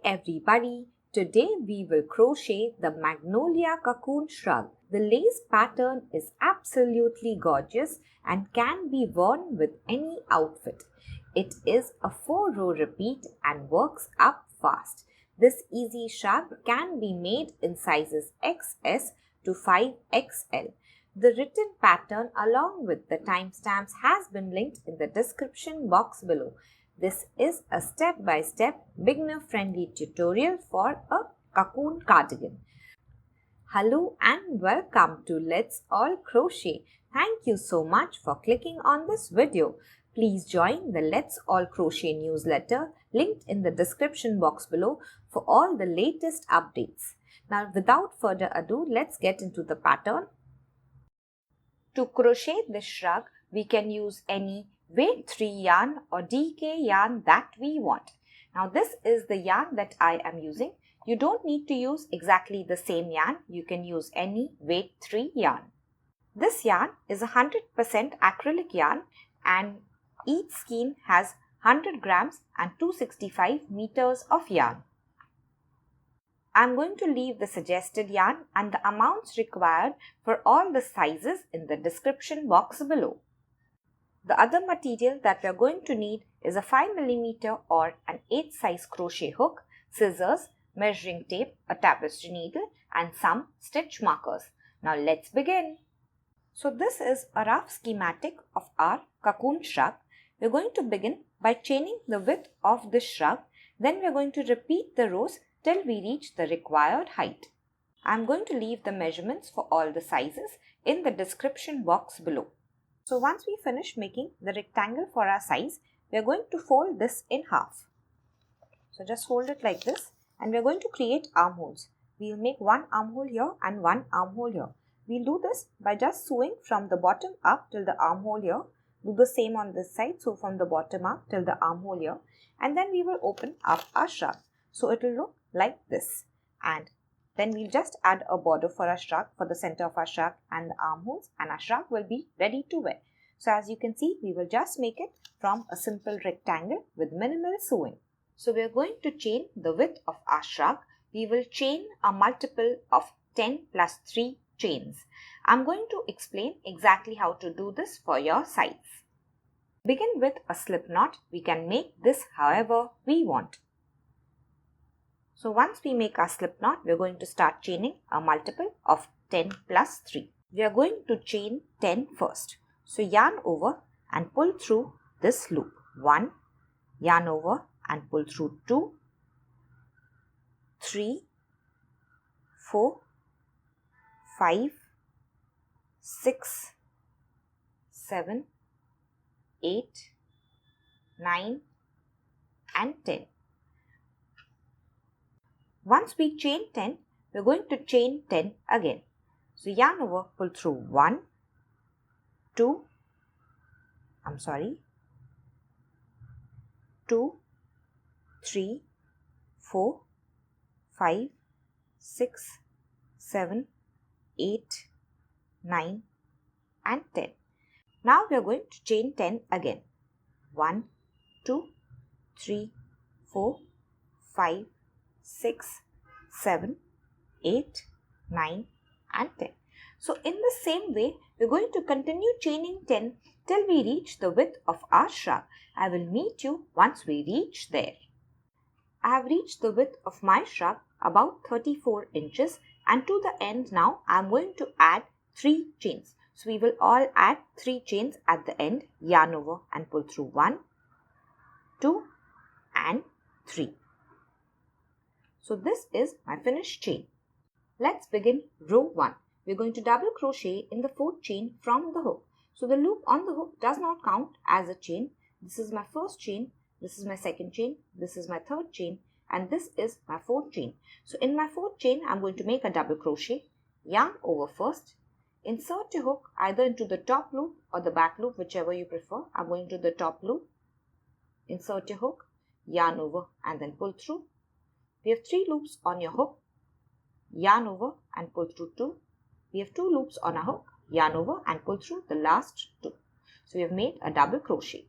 everybody, today we will crochet the Magnolia Cocoon Shrug. The lace pattern is absolutely gorgeous and can be worn with any outfit. It is a 4-row repeat and works up fast. This easy shrug can be made in sizes XS to 5XL. The written pattern along with the timestamps has been linked in the description box below. This is a step-by-step beginner-friendly tutorial for a cocoon cardigan. Hello and welcome to Let's All Crochet. Thank you so much for clicking on this video. Please join the Let's All Crochet newsletter linked in the description box below for all the latest updates. Now without further ado, let's get into the pattern. To crochet this shrug, we can use any weight 3 yarn or DK yarn that we want. Now this is the yarn that I am using. You don't need to use exactly the same yarn. You can use any weight 3 yarn. This yarn is 100% acrylic yarn and each skein has 100 grams and 265 meters of yarn. I am going to leave the suggested yarn and the amounts required for all the sizes in the description box below. The other material that we are going to need is a 5mm or an 8 size crochet hook, scissors, measuring tape, a tapestry needle and some stitch markers. Now let's begin. So this is a rough schematic of our cocoon shrug. We are going to begin by chaining the width of the shrug. Then we are going to repeat the rows till we reach the required height. I am going to leave the measurements for all the sizes in the description box below. So once we finish making the rectangle for our size, we are going to fold this in half. So just fold it like this and we are going to create armholes. We will make one armhole here and one armhole here. We will do this by just sewing from the bottom up till the armhole here. Do the same on this side, sew from the bottom up till the armhole here, and then we will open up our shrug. So it will look like this, and then we'll just add a border for our shrug for the center of our shrug and the armholes, and our shrug will be ready to wear. So as you can see, we will just make it from a simple rectangle with minimal sewing. So we are going to chain the width of our shrug. We will chain a multiple of 10 plus 3 chains. I'm going to explain exactly how to do this for your size. Begin with a slip knot. We can make this however we want. So once we make our slip knot, we are going to start chaining a multiple of 10 plus 3. We are going to chain 10 first. So yarn over and pull through this loop. 1, yarn over and pull through 2, 3, 4, 5, 6, 7, 8, 9 and 10. Once we chain 10, we are going to chain 10 again. So yarn over, pull through 1, 2, 3, 4, 5, 6, 7, 8, 9 and 10. Now we are going to chain 10 again. 1, 2, 3, 4, 5, 6, 7, 8, 9 and 10. So in the same way, we are going to continue chaining 10 till we reach the width of our shrug. I will meet you once we reach there. I have reached the width of my shrug about 34 inches and to the end now I am going to add 3 chains. So we will all add 3 chains at the end, yarn over and pull through 1, 2 and 3. So this is my finished chain. Let's begin row 1. We are going to double crochet in the 4th chain from the hook. So the loop on the hook does not count as a chain. This is my first chain, this is my second chain, this is my third chain and this is my 4th chain. So in my 4th chain, I am going to make a double crochet, yarn over first, insert your hook either into the top loop or the back loop, whichever you prefer. I am going to the top loop, insert your hook, yarn over and then pull through. We have 3 loops on your hook, yarn over and pull through 2. We have 2 loops on a hook, yarn over and pull through the last 2. So we have made a double crochet.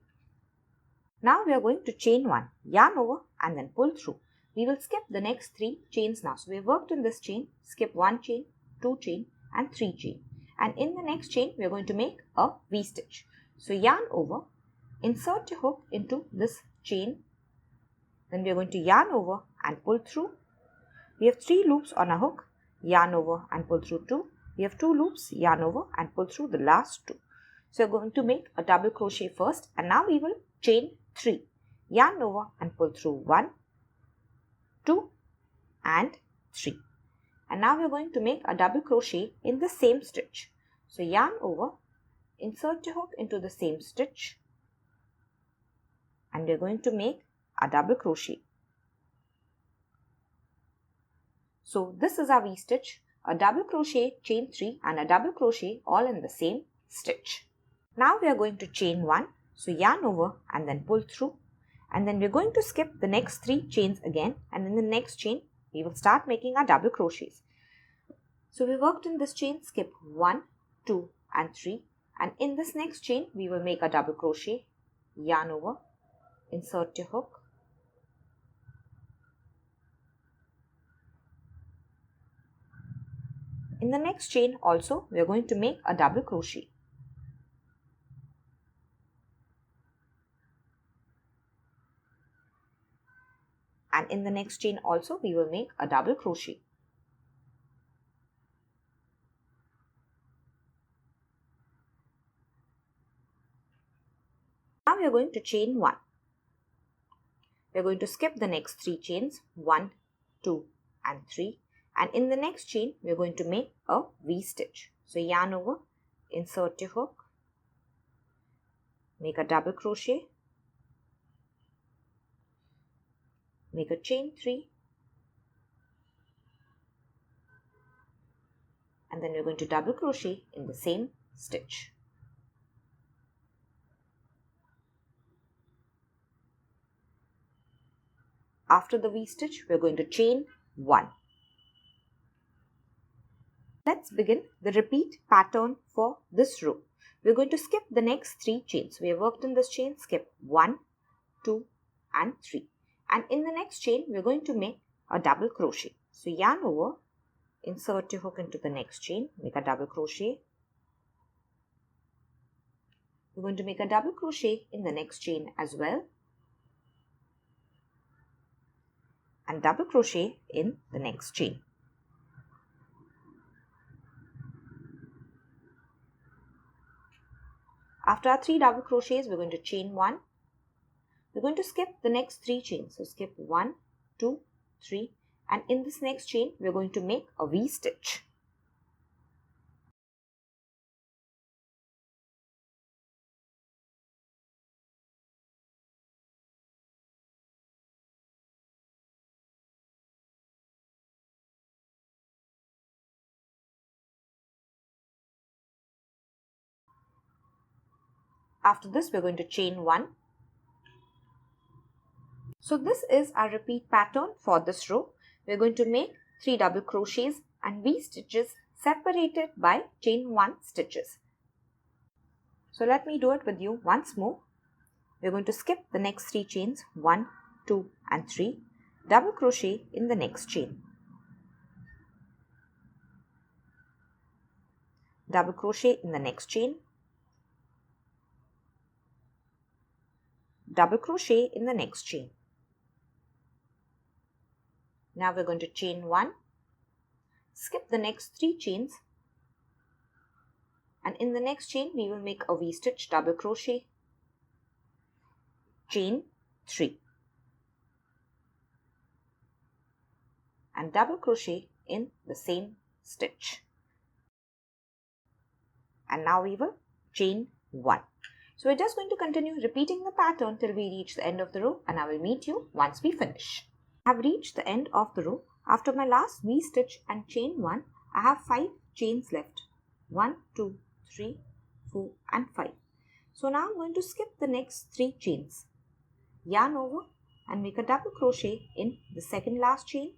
Now we are going to chain 1, yarn over and then pull through. we will skip the next 3 chains now. So we have worked in this chain, skip 1 chain, 2 chain and 3 chain. And in the next chain, we are going to make a V-stitch. So yarn over, insert your hook into this chain. Then we are going to yarn over and pull through. We have 3 loops on a hook, yarn over and pull through 2. We have 2 loops, yarn over and pull through the last 2. So we are going to make a double crochet first, and now we will chain 3. Yarn over and pull through 1, 2 and 3. And now we are going to make a double crochet in the same stitch. So yarn over, insert your hook into the same stitch, and we are going to make a double crochet. So this is our V-stitch, a double crochet, chain 3 and a double crochet all in the same stitch. Now we are going to chain 1, so yarn over and then pull through, and then we are going to skip the next 3 chains again, and in the next chain we will start making our double crochets. So we worked in this chain, skip 1, 2 and 3, and in this next chain we will make a double crochet, yarn over, insert your hook, in the next chain also we are going to make a double crochet. And in the next chain also we will make a double crochet. Now we are going to chain 1. We are going to skip the next 3 chains, 1, 2 and 3, and in the next chain we are going to make a V-stitch. So yarn over, insert your hook, make a double crochet, make a chain 3, and then we are going to double crochet in the same stitch. After the V-stitch, we are going to chain 1. Let's begin the repeat pattern for this row. We are going to skip the next 3 chains. We have worked in this chain, skip 1, 2 and 3. And in the next chain, we are going to make a double crochet. So yarn over, insert your hook into the next chain, make a double crochet. We're going to make a double crochet in the next chain as well, and double crochet in the next chain. After our 3 double crochets, we're going to chain 1. We're going to skip the next 3 chains. So skip 1, 2, 3, and in this next chain, we're going to make a V-stitch. After this, we're going to chain 1. So this is our repeat pattern for this row. We're going to make 3 double crochets and V-stitches separated by chain 1 stitches. So let me do it with you once more. We're going to skip the next 3 chains, 1, 2 and 3, double crochet in the next chain. Double crochet in the next chain. Double crochet in the next chain. Now we're going to chain 1, skip the next 3 chains, and in the next chain we will make a V-stitch, double crochet, chain 3 and double crochet in the same stitch. And now we will chain 1. So we're just going to continue repeating the pattern till we reach the end of the row, and I will meet you once we finish. I have reached the end of the row. After my last V-stitch and chain 1, I have 5 chains left. 1, 2, 3, 4 and 5. So now I'm going to skip the next 3 chains. Yarn over and make a double crochet in the second last chain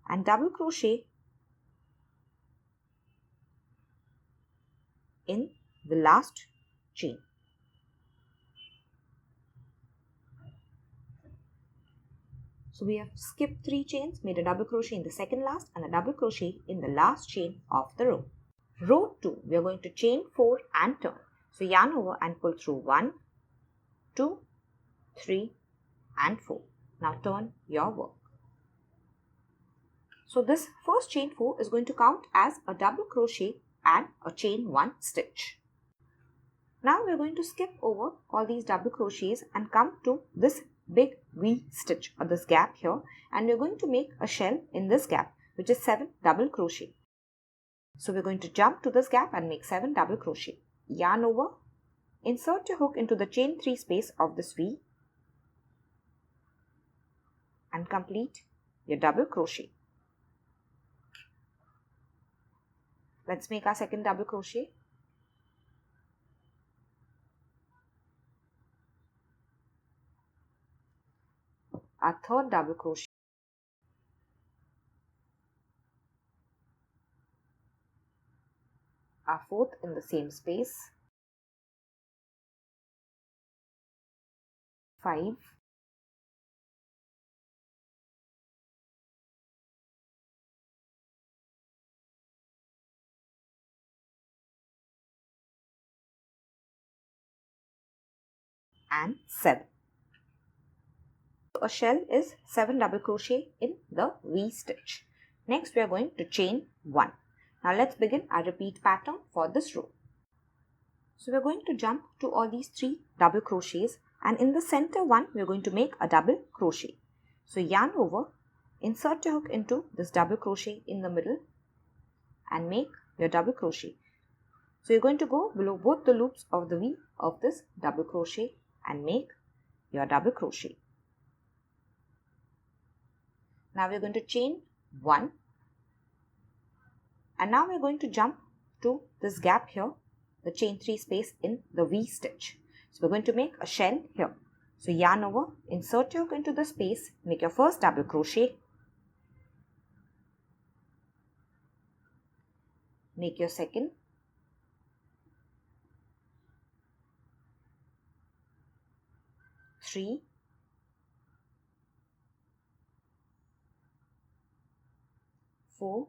and double crochet in the last chain. So we have skipped 3 chains, made a double crochet in the second last and a double crochet in the last chain of the row. Row 2, we are going to chain 4 and turn. So yarn over and pull through 1, 2, 3 and 4. Now turn your work. So this first chain 4 is going to count as a double crochet and a chain 1 stitch. Now we are going to skip over all these double crochets and come to this big V stitch or this gap here, and we are going to make a shell in this gap, which is 7 double crochet. So we are going to jump to this gap and make 7 double crochet. Yarn over, insert your hook into the chain 3 space of this V and complete your double crochet. Let's make our second double crochet. Our third double crochet. Our fourth in the same space. 5. And 7. A shell is 7 double crochet in the V stitch. Next we are going to chain 1. Now let's begin our repeat pattern for this row. So we are going to jump to all these 3 double crochets, and in the center one we are going to make a double crochet. So yarn over, insert your hook into this double crochet in the middle and make your double crochet. So you're going to go below both the loops of the V of this double crochet and make your double crochet. Now we're going to chain 1, and now we're going to jump to this gap here, the chain 3 space in the V stitch. So we're going to make a shell here. So yarn over, insert your hook into the space, make your first double crochet, make your second, three, 4,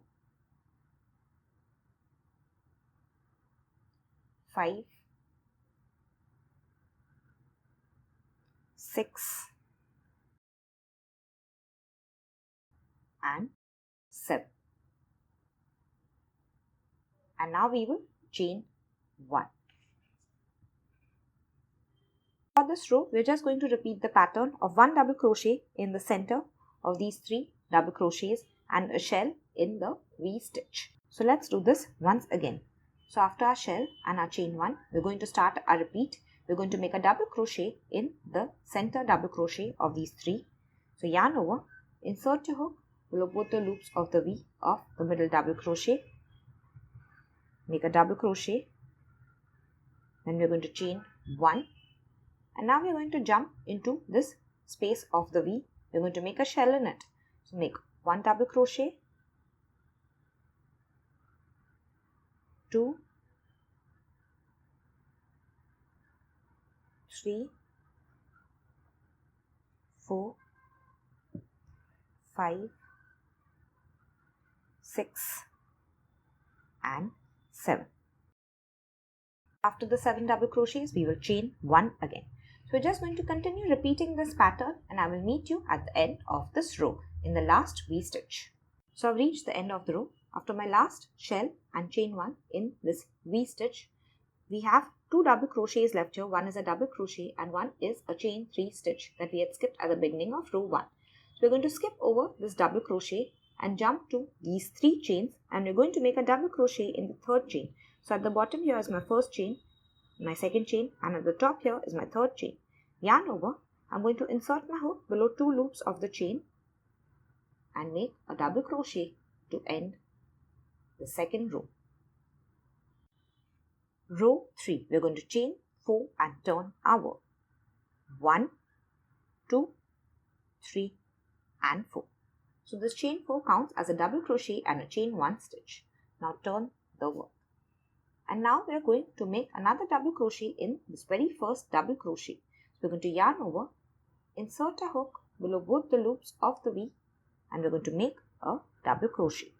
5, 6 and 7. And now we will chain 1. For this row, we are just going to repeat the pattern of 1 double crochet in the center of these 3 double crochets and a shell in the V stitch. So let's do this once again. So after our shell and our chain 1, we're going to start a repeat. We're going to make a double crochet in the center double crochet of these 3. So yarn over, insert your hook below both the loops of the V of the middle double crochet, make a double crochet, then we're going to chain 1, and now we're going to jump into this space of the V. We're going to make a shell in it. So make 1 double crochet, 2, 3, 4, 5, 6 and 7. After the 7 double crochets, we will chain 1 again. So we're just going to continue repeating this pattern, and I will meet you at the end of this row in the last V stitch. So I've reached the end of the row. After my last shell and chain 1 in this V stitch, we have 2 double crochets left here. One is a double crochet and one is a chain 3 stitch that we had skipped at the beginning of row 1. So we're going to skip over this double crochet and jump to these 3 chains, and we're going to make a double crochet in the third chain. So at the bottom here is my first chain, my second chain, and at the top here is my third chain. Yarn over, I'm going to insert my hook below 2 loops of the chain and make a double crochet to end the second row. Row 3, we're going to chain 4 and turn our work. 1, 2, 3 and 4. So this chain 4 counts as a double crochet and a chain 1 stitch. Now turn the work. And now we are going to make another double crochet in this very first double crochet. So we're going to yarn over, insert a hook below both the loops of the V and we're going to make a double crochet.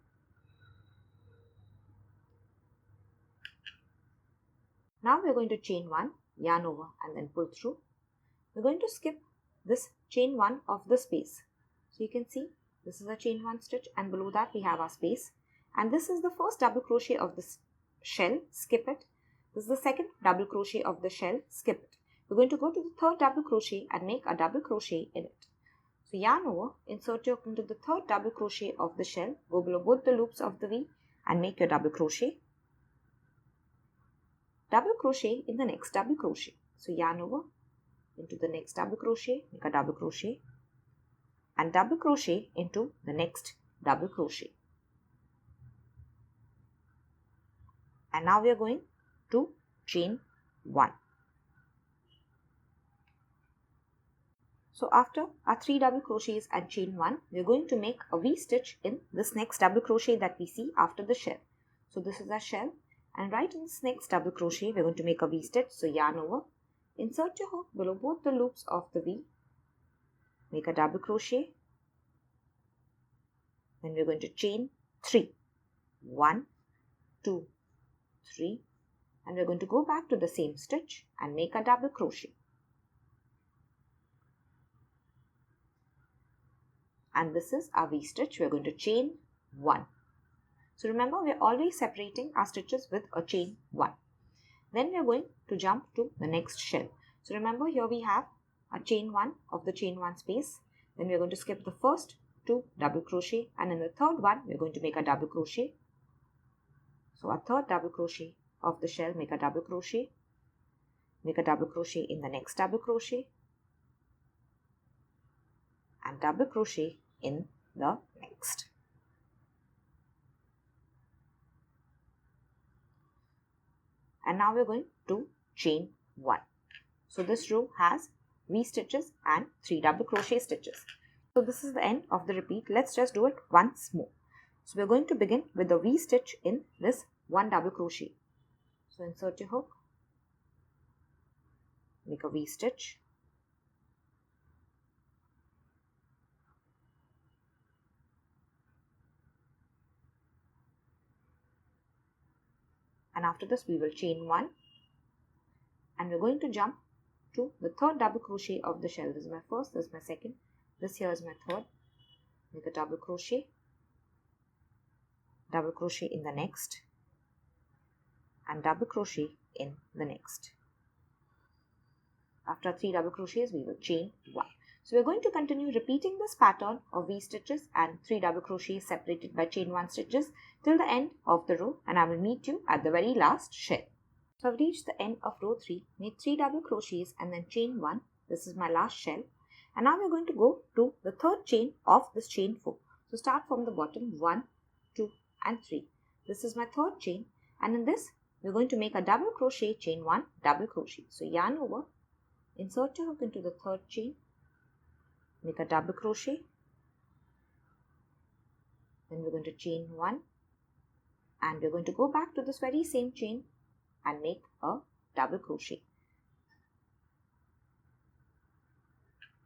Now we're going to chain 1, yarn over and then pull through. We're going to skip this chain 1 of the space. So you can see this is a chain 1 stitch and below that we have our space. And this is the first double crochet of this shell, skip it. This is the second double crochet of the shell, skip it. We're going to go to the third double crochet and make a double crochet in it. So yarn over, insert your hook into the third double crochet of the shell, go below both the loops of the V and make your double crochet. Double crochet in the next double crochet. So yarn over into the next double crochet, make a double crochet and double crochet into the next double crochet. And now we are going to chain 1. So after our 3 double crochets and chain 1, we are going to make a V stitch in this next double crochet that we see after the shell. So this is our shell and right in this next double crochet we are going to make a V stitch. So yarn over, insert your hook below both the loops of the V, make a double crochet, then we are going to chain 3, 1, 2, 3 and we are going to go back to the same stitch and make a double crochet. And this is our V stitch. We are going to chain 1. So remember, we are always separating our stitches with a chain 1. Then we are going to jump to the next shell. So remember, here we have a chain 1 of the chain 1 space. Then we are going to skip the first 2 double crochet and in the third one we are going to make a double crochet. So a third double crochet of the shell, make a double crochet, make a double crochet in the next double crochet and double crochet in the next. And now we are going to chain 1. So this row has V stitches and 3 double crochet stitches. So this is the end of the repeat. Let's just do it once more. So we are going to begin with the V stitch in this 1 double crochet. So insert your hook, make a V stitch, and after this we will chain 1 and we're going to jump to the third double crochet of the shell. This is my first, this is my second, this here is my third. Make a double crochet in the next and double crochet in the next. After 3 double crochets we will chain 1. So we are going to continue repeating this pattern of V stitches and 3 double crochets separated by chain 1 stitches till the end of the row and I will meet you at the very last shell. So I've reached the end of row 3, made 3 double crochets and then chain 1. This is my last shell and now we're going to go to the third chain of this chain 4. So start from the bottom, 1, 2 and 3. This is my third chain and in this we're going to make a double crochet, chain 1, double crochet. So yarn over, insert your hook into the third chain, make a double crochet, then we're going to chain 1 and we're going to go back to this very same chain and make a double crochet.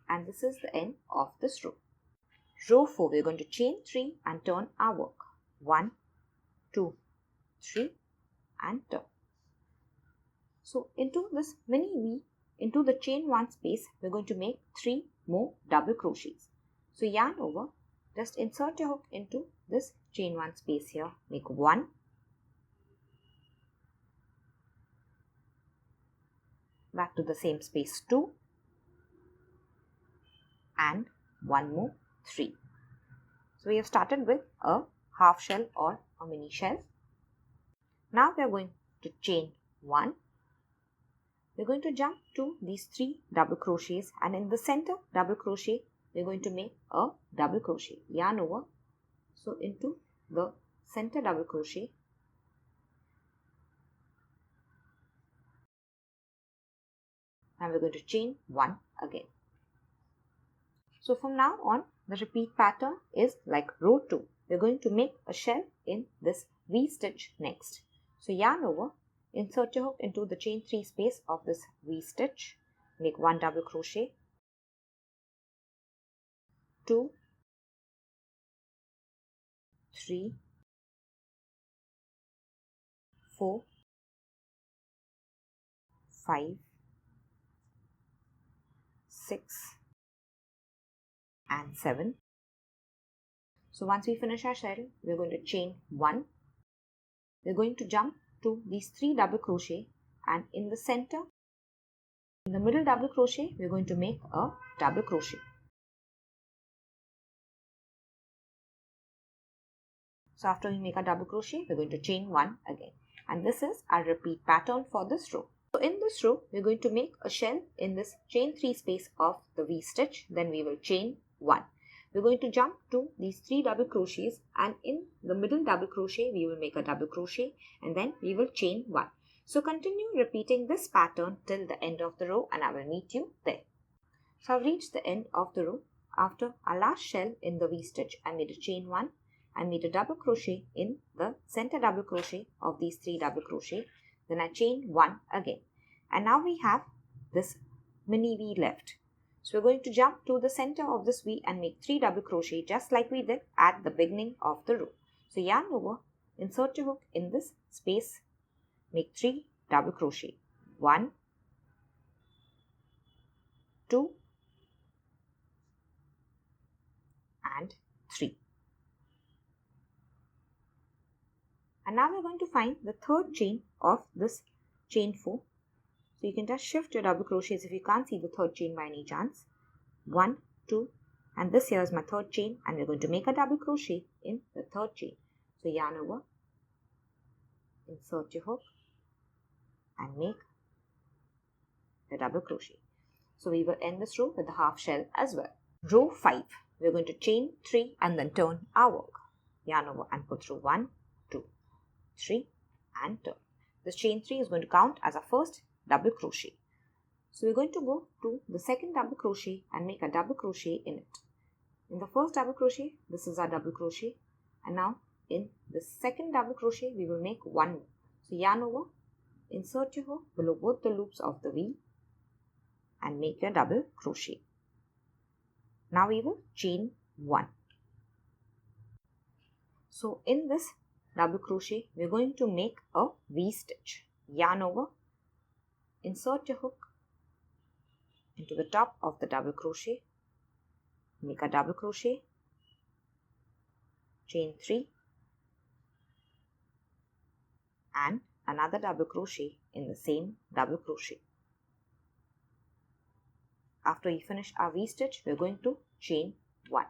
And this is the end of this row. Row 4, we're going to chain 3 and turn our work. 1, 2, 3 and turn. So into this mini V, into the chain 1 space, we're going to make 3 more double crochets. So yarn over, just insert your hook into this chain 1 space here, make 1, back to the same space 2 and 1 more 3. So we have started with a half shell or a mini shell. Now we are going to chain 1. We're going to jump to these 3 double crochets and in the center double crochet we're going to make a double crochet. Yarn over, so into the center double crochet and we're going to chain 1 again. So from now on the repeat pattern is like row 2. We're going to make a shell in this V stitch next. So yarn over, insert your hook into the chain 3 space of this V stitch, make 1 double crochet, 2, 3, 4, 5, 6 and 7. So once we finish our shell, we're going to chain 1. We're going to jump to these 3 double crochet, and in the center, in the middle double crochet, we're going to make a double crochet. So after we make a double crochet, we're going to chain 1 again, and this is our repeat pattern for this row. So in this row, we're going to make a shell in this chain 3 space of the V stitch, then we will chain 1. We're going to jump to these 3 double crochets, and in the middle double crochet we will make a double crochet, and then we will chain 1. So continue repeating this pattern till the end of the row, and I will meet you there. So I've reached the end of the row. After our last shell in the V stitch, I made a chain 1, I made a double crochet in the center double crochet of these 3 double crochet, then I chained 1 again, and now we have this mini V left. So we're going to jump to the center of this V and make 3 double crochet just like we did at the beginning of the row. So yarn over, insert your hook in this space, make 3 double crochet, 1, 2 and 3. And now we're going to find the third chain of this chain 4. So you can just shift your double crochets if you can't see the third chain by any chance. 1, 2, and this here is my third chain, and we're going to make a double crochet in the third chain. So yarn over, insert your hook and make the double crochet. So we will end this row with a half shell as well. Row 5, we're going to chain 3 and then turn our work. Yarn over and pull through 1, 2, 3 and turn. This chain 3 is going to count as our first double crochet. So we're going to go to the second double crochet and make a double crochet in it. In the first double crochet, this is our double crochet, and now in the second double crochet we will make 1 more. So yarn over, insert your hook below both the loops of the V and make your double crochet. Now we will chain 1. So in this double crochet, we're going to make a V stitch. Yarn over, insert your hook into the top of the double crochet, make a double crochet, chain 3 and another double crochet in the same double crochet. After we finish our V stitch, we're going to chain 1.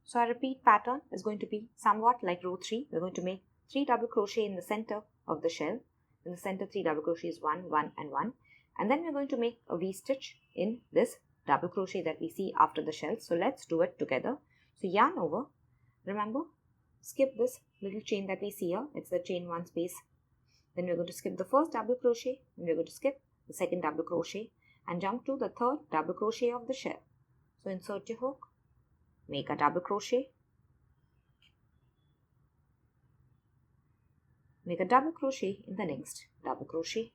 So our repeat pattern is going to be somewhat like row 3. We're going to make 3 double crochet in the center of the shell. In the center, 3 double crochets, 1, 1 and 1. And then we're going to make a V stitch in this double crochet that we see after the shell. So let's do it together. So yarn over. Remember, skip this little chain that we see here. It's the chain 1 space. Then we're going to skip the first double crochet, and we're going to skip the second double crochet and jump to the third double crochet of the shell. So insert your hook, make a double crochet, make a double crochet in the next double crochet,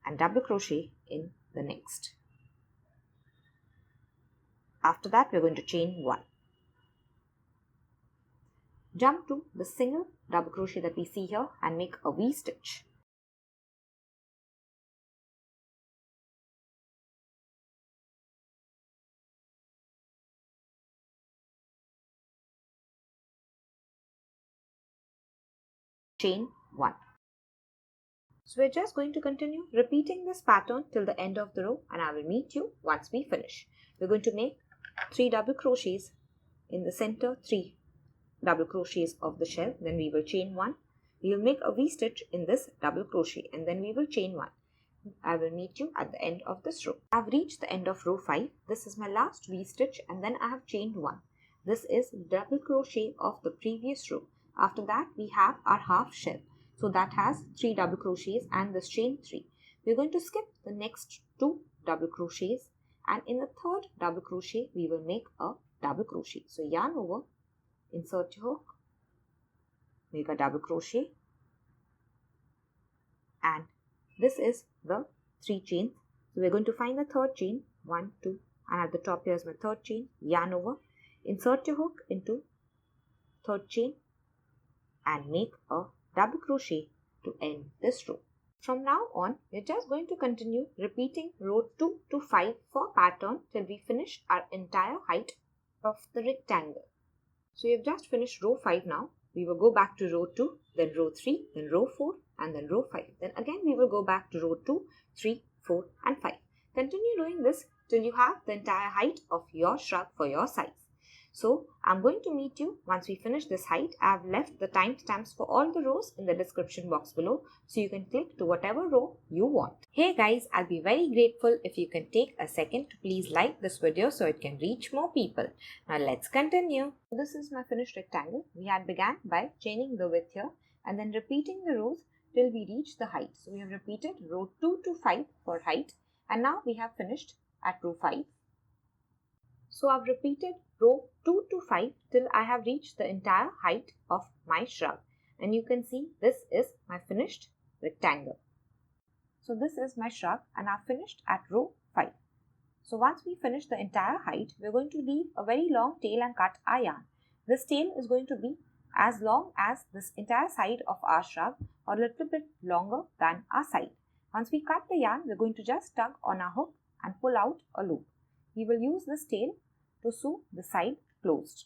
and double crochet in the next. After that, we're going to chain 1. Jump to the single double crochet that we see here and make a V stitch. Chain 1. So we're just going to continue repeating this pattern till the end of the row, and I will meet you once we finish. We're going to make 3 double crochets in the center, 3 double crochets of the shell, then we will chain 1. We will make a V stitch in this double crochet, and then we will chain 1. I will meet you at the end of this row. I have reached the end of row 5. This is my last V stitch, and then I have chained 1. This is double crochet of the previous row. After that, we have our half shell. So that has 3 double crochets and this chain 3. We're going to skip the next 2 double crochets, and in the third double crochet, we will make a double crochet. So yarn over, insert your hook, make a double crochet, and this is the 3 chains. So we're going to find the third chain, 1, 2, and at the top here is my third chain, yarn over, insert your hook into third chain and make a double crochet to end this row. From now on, we're just going to continue repeating row 2 to 5 for pattern till we finish our entire height of the rectangle. So you've just finished row 5 now. We will go back to row 2, then row 3, then row 4 and then row 5. Then again we will go back to row 2, 3, 4 and 5. Continue doing this till you have the entire height of your shrug for your size. So I'm going to meet you once we finish this height. I have left the timestamps for all the rows in the description box below, so you can click to whatever row you want. Hey guys, I'll be very grateful if you can take a second to please like this video so it can reach more people. Now let's continue. This is my finished rectangle. We had began by chaining the width here and then repeating the rows till we reach the height. So we have repeated row 2 to 5 for height, and now we have finished at row 5. So I've repeated row 2 to 5 till I have reached the entire height of my shrug, and you can see this is my finished rectangle. So this is my shrug and I've finished at row 5. So once we finish the entire height, we're going to leave a very long tail and cut our yarn. This tail is going to be as long as this entire side of our shrug or a little bit longer than our side. Once we cut the yarn, we're going to just tug on our hook and pull out a loop. We will use this tail to sew the side closed.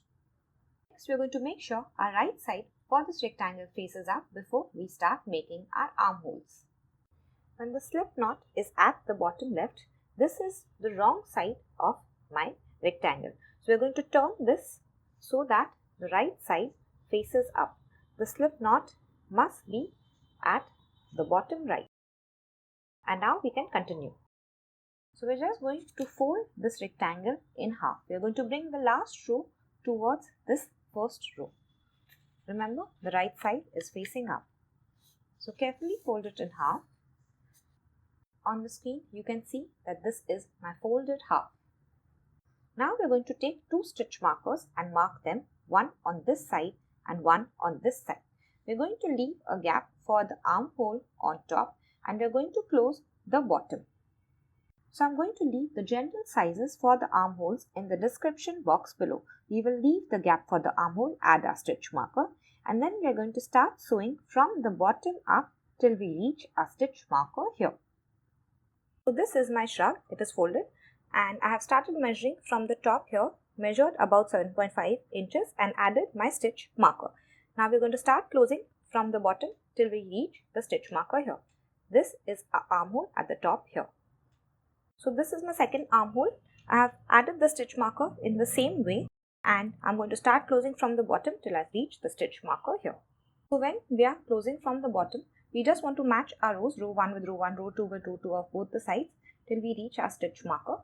Next, we are going to make sure our right side for this rectangle faces up before we start making our armholes. When the slip knot is at the bottom left, this is the wrong side of my rectangle. So we are going to turn this so that the right side faces up. The slip knot must be at the bottom right. And now we can continue. So we're just going to fold this rectangle in half. We're going to bring the last row towards this first row. Remember, the right side is facing up. So carefully fold it in half. On the screen, you can see that this is my folded half. Now we're going to take 2 stitch markers and mark them, one on this side and one on this side. We're going to leave a gap for the armhole on top, and we're going to close the bottom. So I'm going to leave the general sizes for the armholes in the description box below. We will leave the gap for the armhole, add our stitch marker, and then we are going to start sewing from the bottom up till we reach our stitch marker here. So this is my shrug. It is folded and I have started measuring from the top here, measured about 7.5 inches and added my stitch marker. Now we're going to start closing from the bottom till we reach the stitch marker here. This is our armhole at the top here. So this is my second armhole. I have added the stitch marker in the same way and I'm going to start closing from the bottom till I reach the stitch marker here. So when we are closing from the bottom, we just want to match our rows, row 1 with row 1, row 2 with row 2 of both the sides till we reach our stitch marker.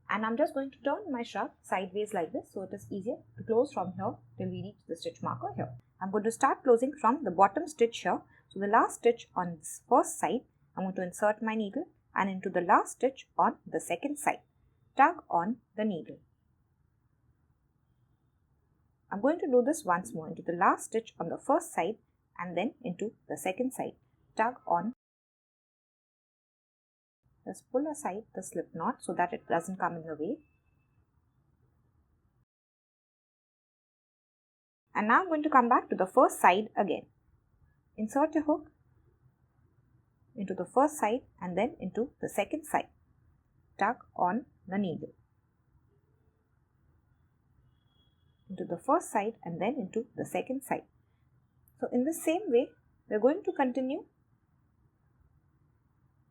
And I'm just going to turn my shrug sideways like this so it is easier to close from here till we reach the stitch marker here. I'm going to start closing from the bottom stitch here. So the last stitch on this first side, I'm going to insert my needle and into the last stitch on the second side. Tug on the needle. I'm going to do this once more into the last stitch on the first side and then into the second side. Tug on. Just pull aside the slip knot so that it doesn't come in the way. And now I'm going to come back to the first side again. Insert your hook into the first side and then into the second side. Tug on the needle. Into the first side and then into the second side. So in the same way, we are going to continue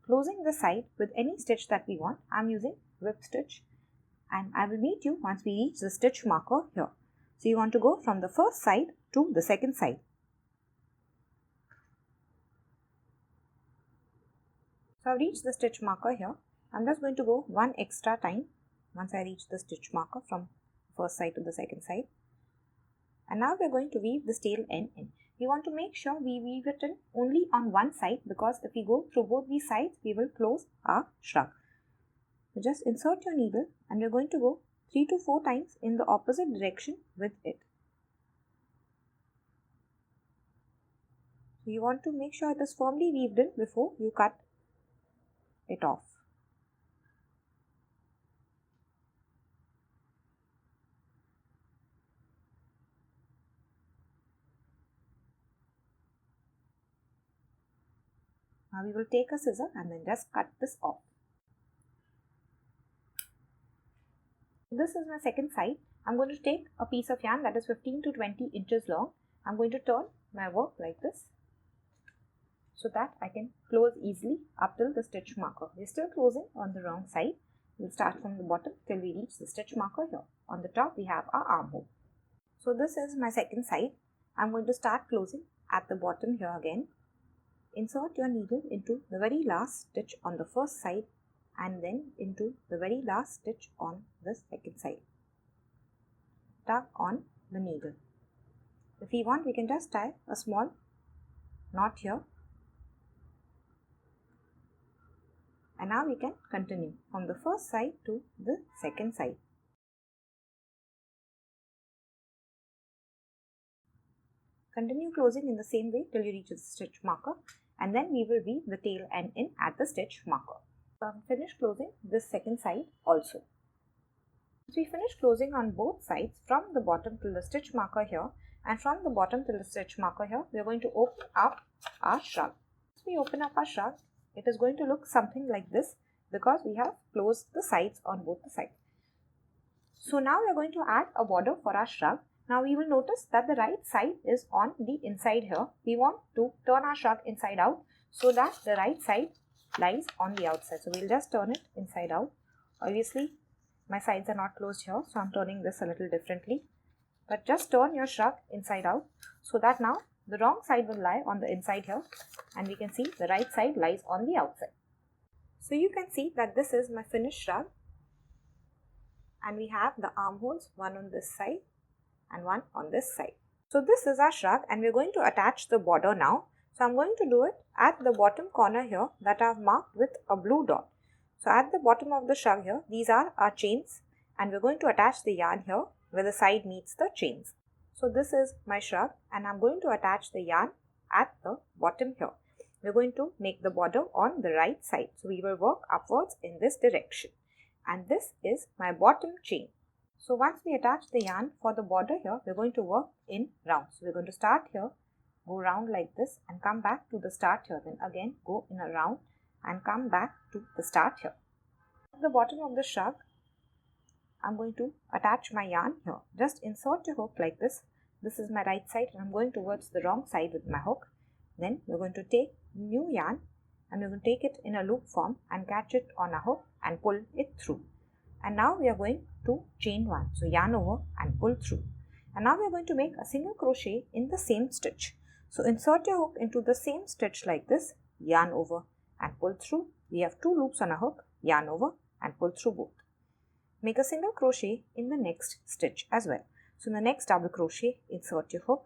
closing the side with any stitch that we want. I am using whip stitch and I will meet you once we reach the stitch marker here. So you want to go from the first side to the second side. So I've reached the stitch marker here. I'm just going to go one extra time once I reach the stitch marker from the first side to the second side. And now we're going to weave this tail end in. We want to make sure we weave it in only on one side, because if we go through both these sides, we will close our shrug. So just insert your needle and we're going to go 3 to 4 times in the opposite direction with it. So you want to make sure it is firmly weaved in before you cut it off. Now we will take a scissor and then just cut this off. This is my second side. I'm going to take a piece of yarn that is 15 to 20 inches long. I'm going to turn my work like this so that I can close easily up till the stitch marker. We're still closing on the wrong side. We'll start from the bottom till we reach the stitch marker here. On the top we have our armhole. So this is my second side. I'm going to start closing at the bottom here again. Insert your needle into the very last stitch on the first side and then into the very last stitch on the second side. Tug on the needle. If we want, we can just tie a small knot here. And now we can continue from the first side to the second side. Continue closing in the same way till you reach the stitch marker, and then we will weave the tail end in at the stitch marker. So I've finished closing this second side also. So we finish closing on both sides from the bottom till the stitch marker here, and from the bottom till the stitch marker here, we are going to open up our shrug. As we open up our shrug, it is going to look something like this because we have closed the sides on both the sides. So now we are going to add a border for our shrug. Now we will notice that the right side is on the inside here. We want to turn our shrug inside out so that the right side lies on the outside. So we'll just turn it inside out. Obviously my sides are not closed here, so I'm turning this a little differently. But just turn your shrug inside out so that now the wrong side will lie on the inside here, and we can see the right side lies on the outside. So you can see that this is my finished shrug, and we have the armholes, one on this side and one on this side. So this is our shrug, and we're going to attach the border now. So I'm going to do it at the bottom corner here that I've marked with a blue dot. So at the bottom of the shrug here, these are our chains, and we're going to attach the yarn here where the side meets the chains. So this is my shrug, and I'm going to attach the yarn at the bottom here. We're going to make the border on the right side. So we will work upwards in this direction. And this is my bottom chain. So once we attach the yarn for the border here, we're going to work in rounds. So we're going to start here, go round like this and come back to the start here. Then again go in a round and come back to the start here. At the bottom of the shrug, I'm going to attach my yarn here. Just insert your hook like this. This is my right side and I'm going towards the wrong side with my hook. Then we're going to take new yarn and we're going to take it in a loop form and catch it on a hook and pull it through. And now we are going to chain one. So yarn over and pull through. And now we are going to make a single crochet in the same stitch. So insert your hook into the same stitch like this, yarn over and pull through. We have two loops on a hook, yarn over and pull through both. Make a single crochet in the next stitch as well. So in the next double crochet, insert your hook,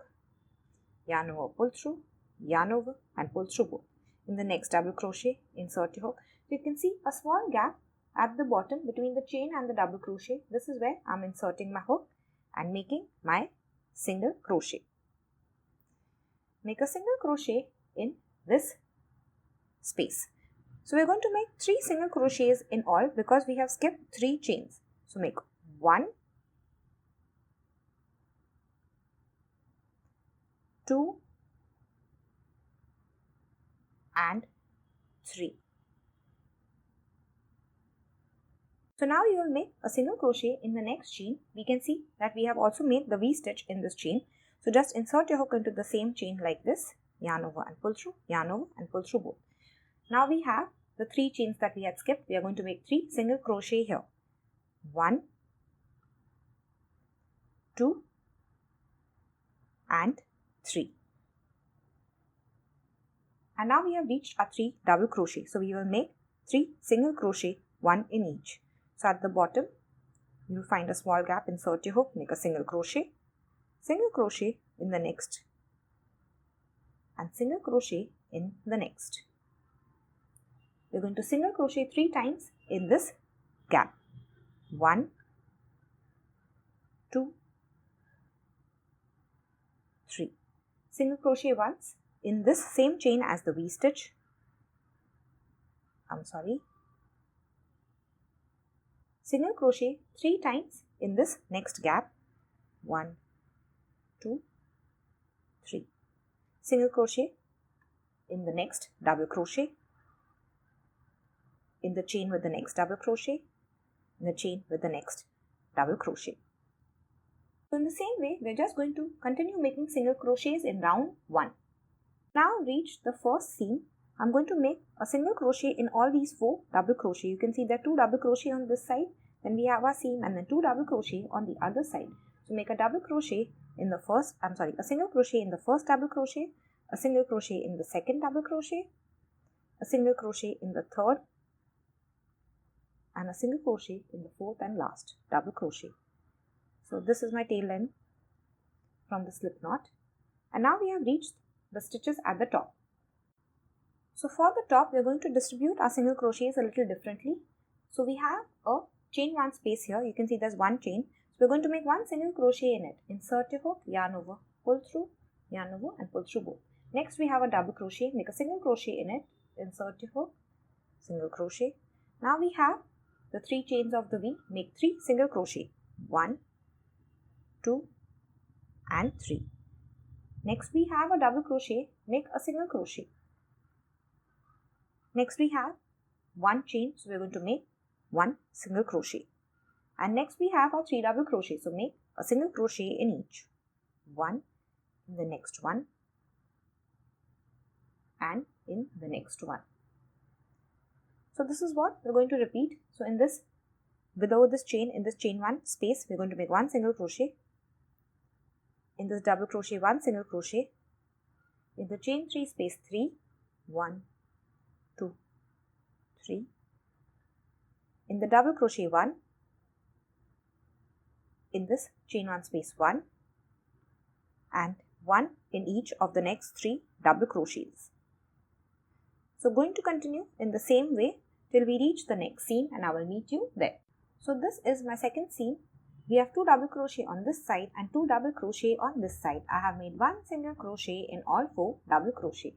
yarn over, pull through, yarn over and pull through both. In the next double crochet, insert your hook. So you can see a small gap at the bottom between the chain and the double crochet. This is where I'm inserting my hook and making my single crochet. Make a single crochet in this space. So we're going to make 3 single crochets in all because we have skipped 3 chains. So make 1, 2 and 3. So now you will make a single crochet in the next chain. We can see that we have also made the V-stitch in this chain. So just insert your hook into the same chain like this, yarn over and pull through, yarn over and pull through both. Now we have the 3 chains that we had skipped. We are going to make 3 single crochet here. 1, 2 and 3. And now we have reached our 3 double crochet. So we will make 3 single crochet, 1 in each. So at the bottom, you will find a small gap, insert your hook, make a single crochet in the next and single crochet in the next. We're going to single crochet 3 times in this gap. 1, 2, 3. Single crochet once in this same chain as the V-stitch. Single crochet 3 times in this next gap. 1, 2, 3. Single crochet in the next double crochet, in the chain with the next double crochet, in the chain with the next double crochet. So in the same way, we're just going to continue making single crochets in round 1. Now reach the first seam. I'm going to make a single crochet in all these 4 double crochet. You can see there are 2 double crochet on this side, then we have our seam and then 2 double crochet on the other side. So make a double crochet in the first, a single crochet in the first double crochet, a single crochet in the second double crochet, a single crochet in the third, and a single crochet in the fourth and last double crochet. So this is my tail end from the slip knot, and now we have reached the stitches at the top. So for the top, we are going to distribute our single crochets a little differently. So we have a chain 1 space here. You can see there's 1 chain. So we're going to make 1 single crochet in it. Insert your hook, yarn over, pull through, yarn over and pull through both. Next we have a double crochet, make a single crochet in it, insert your hook, single crochet. Now we have the 3 chains of the V, make 3 single crochet, 1, 2 and 3. Next we have a double crochet, make a single crochet. Next we have 1 chain, so we're going to make 1 single crochet. And next we have our 3 double crochet, so make a single crochet in each. 1 in the next one and in the next one. So this is what we're going to repeat. So in this, below this chain, in this chain 1 space, we're going to make 1 single crochet. In this double crochet, 1 single crochet. In the chain 3 space, 3, 1, 2, 3. In the double crochet 1, in this chain 1 space 1, and 1 in each of the next 3 double crochets. So going to continue in the same way till we reach the next seam, and I will meet you there. So this is my second seam. We have 2 double crochet on this side and 2 double crochet on this side. I have made 1 single crochet in all 4 double crochet.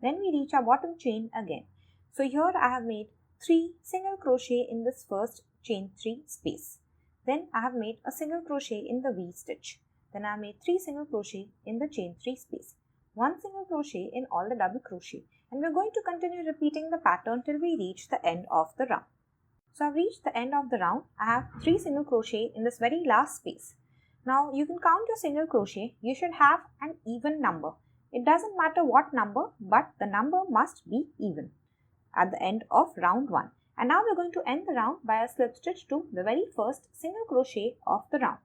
Then we reach our bottom chain again. So here I have made 3 single crochet in this first chain 3 space. Then I have made a single crochet in the V stitch. Then I have made 3 single crochet in the chain 3 space. 1 single crochet in all the double crochet. And we're going to continue repeating the pattern till we reach the end of the round. So I've reached the end of the round. I have 3 single crochet in this very last space. Now you can count your single crochet. You should have an even number. It doesn't matter what number, but the number must be even at the end of round 1. And now we're going to end the round by a slip stitch to the very first single crochet of the round.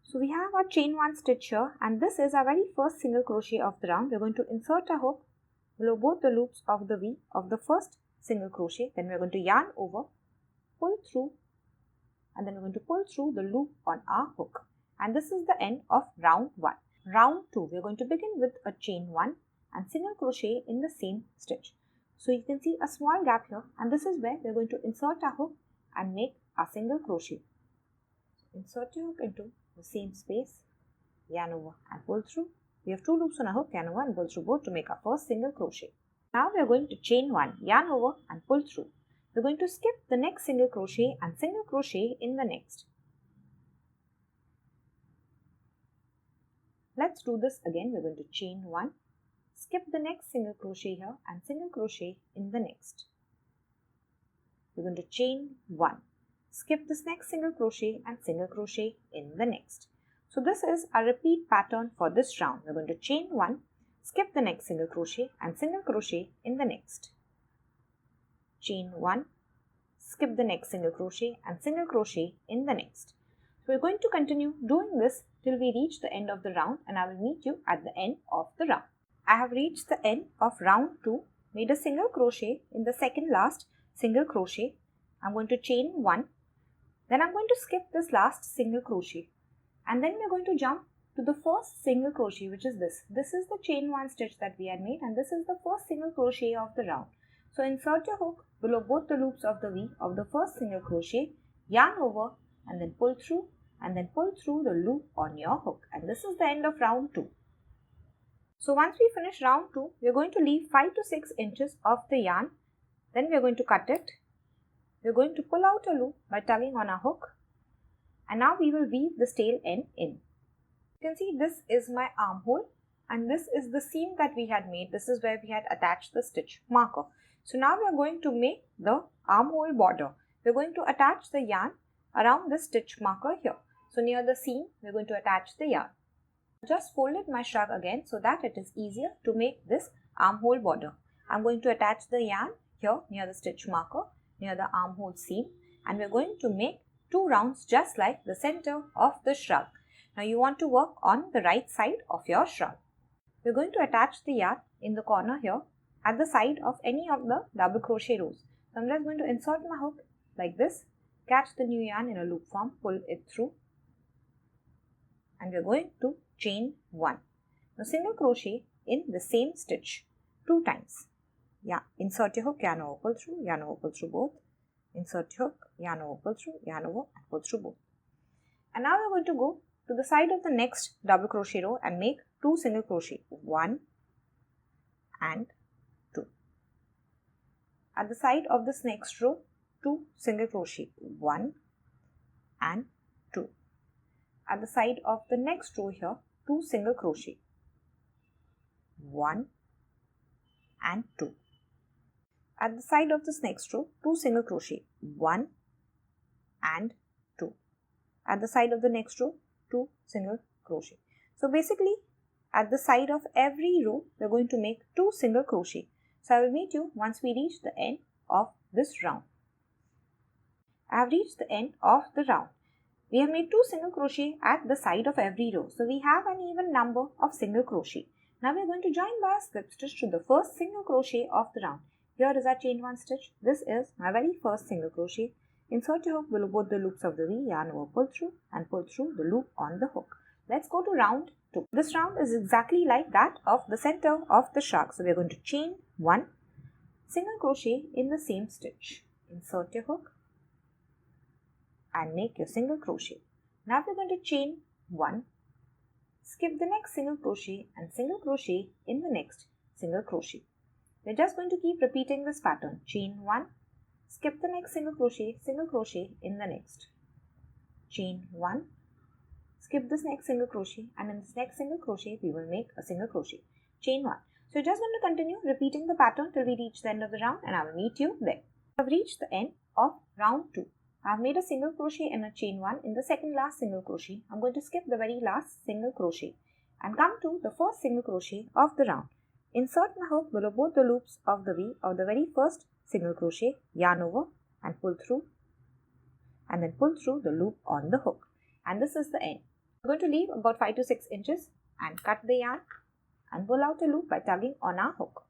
So we have our chain 1 stitch here, and this is our very first single crochet of the round. We're going to insert a hook below both the loops of the V of the first single crochet. Then we're going to yarn over, pull through, and then we're going to pull through the loop on our hook. And this is the end of round 1. Round 2, we're going to begin with a chain 1 and single crochet in the same stitch. So you can see a small gap here, and this is where we're going to insert our hook and make a single crochet. So insert your hook into the same space, yarn over and pull through. We have 2 loops on our hook, yarn over and pull through both to make our first single crochet. Now we are going to chain 1, yarn over and pull through. We're going to skip the next single crochet and single crochet in the next. Let's do this again. We're going to chain 1, skip the next single crochet here and single crochet in the next. We're going to chain 1, skip this next single crochet and single crochet in the next. So this is a repeat pattern for this round. We're going to chain 1, skip the next single crochet and single crochet in the next. Chain 1, skip the next single crochet and single crochet in the next. So we're going to continue doing this till we reach the end of the round, and I will meet you at the end of the round. I have reached the end of round 2, made a single crochet in the second last single crochet. I'm going to chain 1, then I'm going to skip this last single crochet, and then we're going to jump to the first single crochet, which is this. This is the chain 1 stitch that we had made, and this is the first single crochet of the round. So insert your hook below both the loops of the V of the first single crochet, yarn over and then pull through, and then pull through the loop on your hook, and this is the end of round 2. So once we finish round 2, we are going to leave 5 to 6 inches of the yarn. Then we are going to cut it. We are going to pull out a loop by tugging on our hook, and now we will weave this tail end in. You can see this is my armhole, and this is the seam that we had made. This is where we had attached the stitch marker. So now we are going to make the armhole border. We are going to attach the yarn around this stitch marker here. So near the seam, we are going to attach the yarn. Just folded my shrug again so that it is easier to make this armhole border. I am going to attach the yarn here near the stitch marker, near the armhole seam, and we are going to make 2 rounds just like the center of the shrug. Now you want to work on the right side of your shrug. We are going to attach the yarn in the corner here at the side of any of the double crochet rows. So I'm just going to insert my hook like this, catch the new yarn in a loop form, pull it through, and we are going to chain 1. Now single crochet in the same stitch 2 times. Yeah, insert your hook, yarn over, pull through both. Insert your hook, yarn over, pull through, yarn over, and pull through both. And now we are going to go to the side of the next double crochet row and make 2 single crochet, 1 and 2. At the side of this next row, 2 single crochet, 1 and 2. At the side of the next row here, 2 single crochet, 1 and 2. At the side of this next row, 2 single crochet, 1 and 2. At the side of the next row, 2 single crochet. So basically, at the side of every row, we are going to make 2 single crochet. So I will meet you once we reach the end of this round. I have reached the end of the round. We have made 2 single crochet at the side of every row. So we have an even number of single crochet. Now we are going to join by a slip stitch to the first single crochet of the round. Here is our chain 1 stitch. This is my very first single crochet. Insert your hook below both the loops of the V, yarn over, pull through, and pull through the loop on the hook. Let's go to round 2. This round is exactly like that of the center of the shrug. So we are going to chain 1, single crochet in the same stitch. Insert your hook and make your single crochet. Now we are going to chain 1, skip the next single crochet and single crochet in the next single crochet. We are just going to keep repeating this pattern. Chain 1, skip the next single crochet in the next. Chain 1, skip this next single crochet, and in this next single crochet we will make a single crochet. Chain 1. So you're just going to continue repeating the pattern till we reach the end of the round, and I will meet you there. I have reached the end of round 2. I have made a single crochet and a chain 1 in the second last single crochet. I'm going to skip the very last single crochet and come to the first single crochet of the round. Insert my hook below both the loops of the V of the very first single crochet, yarn over and pull through, and then pull through the loop on the hook. And this is the end. We're going to leave about 5 to 6 inches and cut the yarn and pull out a loop by tugging on our hook.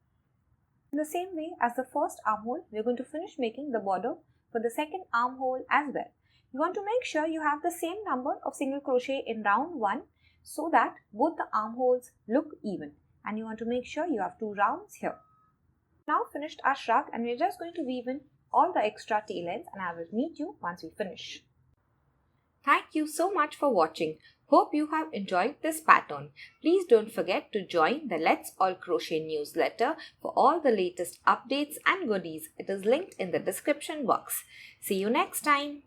In the same way as the first armhole, we're going to finish making the border for the second armhole as well. You want to make sure you have the same number of single crochet in round 1 so that both the armholes look even. And you want to make sure you have 2 rounds here. Now finished our shrug, and we're just going to weave in all the extra tail ends, and I will meet you once we finish. Thank you so much for watching. Hope you have enjoyed this pattern. Please don't forget to join the Let's All Crochet newsletter for all the latest updates and goodies. It is linked in the description box. See you next time.